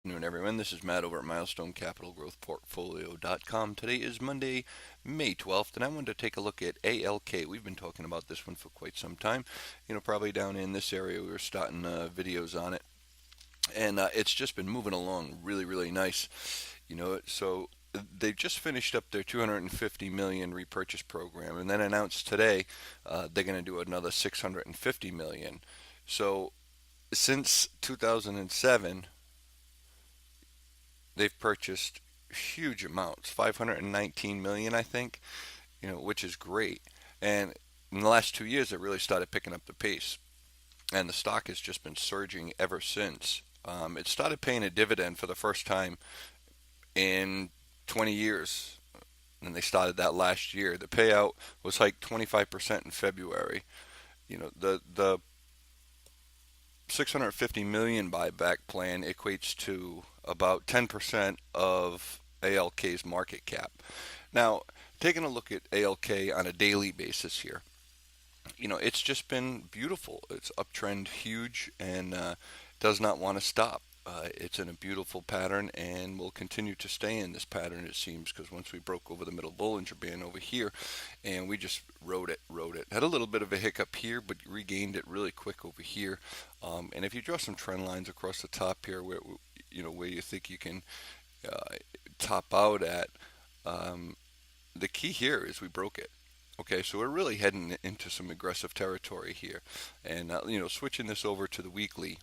Afternoon, everyone. This is Matt over at MilestoneCapitalGrowthPortfolio.com. Today is Monday, May 12th, and I wanted to take a look at ALK. We've been talking about this one for quite some time. Probably down in this area, we were starting videos on it, and it's just been moving along really, really nice. So they've just finished up their 250 million repurchase program, and then announced today they're going to do another 650 million. So since 2007 they've purchased huge amounts, 519 million, I think, which is great. And in the last 2 years, it really started picking up the pace, and the stock has just been surging ever since. It started paying a dividend for the first time in 20 years, and they started that last year. The payout was like 25% in February. The 650 million buyback plan equates to about 10% of ALK's market cap. Now, taking a look at ALK on a daily basis here, it's just been beautiful. It's uptrend huge and does not want to stop. It's in a beautiful pattern and will continue to stay in this pattern, it seems, because once we broke over the middle Bollinger Band over here, and we just rode it. Had a little bit of a hiccup here, but regained it really quick over here. And if you draw some trend lines across the top here, where you think you can top out at, the key here is we broke it. Okay, so we're really heading into some aggressive territory here, and switching this over to the weekly.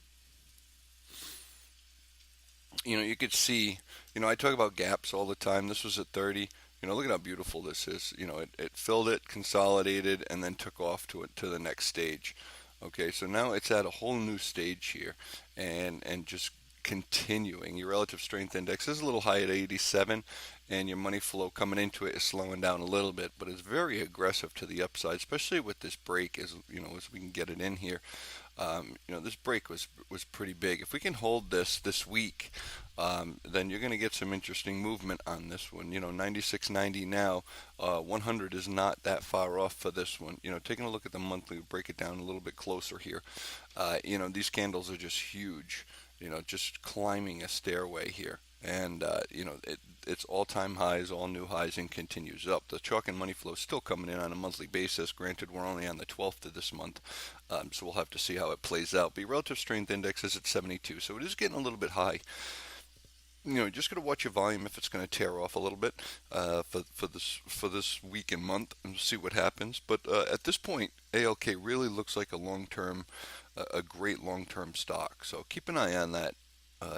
You could see, I talk about gaps all the time. This was at 30. Look at how beautiful this is. It filled it, consolidated, and then took off to the next stage. Okay, so now it's at a whole new stage here, and just continuing. Your relative strength index is a little high at 87, and your money flow coming into it is slowing down a little bit, but it's very aggressive to the upside, especially with this break as we can get it in here. This break was pretty big. If we can hold this week, then you're going to get some interesting movement on this one. 96.90 now, 100 is not that far off for this one. Taking a look at the monthly, break it down a little bit closer here. These candles are just huge. Just climbing a stairway here, and it's all-time highs, all new highs, and continues up. The chalk and money flow is still coming in on a monthly basis. Granted, we're only on the 12th of this month, so we'll have to see how it plays out. The relative strength index is at 72, so it is getting a little bit high. Just got to watch your volume if it's going to tear off a little bit for this week and month, and see what happens. But at this point, ALK really looks like a great long-term stock. So keep an eye on that.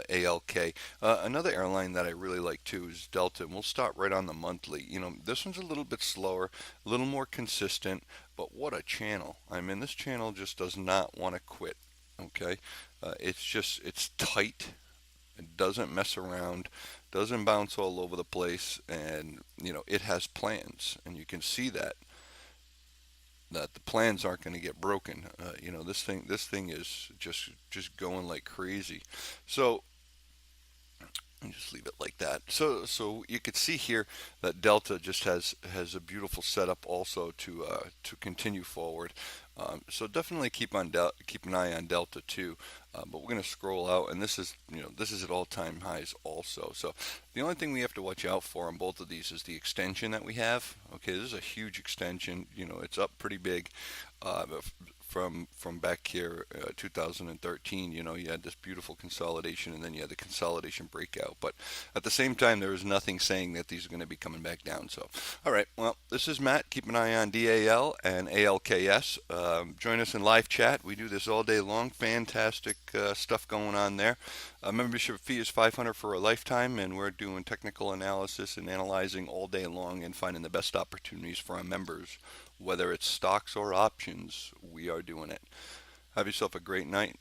ALK. Another airline that I really like too is Delta, and we'll start right on the monthly. This one's a little bit slower, a little more consistent, but what a channel. I mean, this channel just does not want to quit. Okay, it's tight. It doesn't mess around, doesn't bounce all over the place, and it has plans, and you can see that the plans aren't going to get broken. This thing is just going like crazy. So and just leave it like that. So you could see here that Delta just has a beautiful setup also to continue forward. So definitely keep an eye on Delta too. But we're going to scroll out, and this is at all-time highs also. So the only thing we have to watch out for on both of these is the extension that we have. Okay, this is a huge extension. It's up pretty big. From back here, 2013, you had this beautiful consolidation, and then you had the consolidation breakout. But at the same time, there is nothing saying that these are going to be coming back down. So, all right, well, this is Matt. Keep an eye on DAL and ALKS. Join us in live chat. We do this all day long. Fantastic stuff going on there. Membership fee is $500 for a lifetime, and we're doing technical analysis and analyzing all day long and finding the best opportunities for our members. Whether it's stocks or options, we are doing it. Have yourself a great night.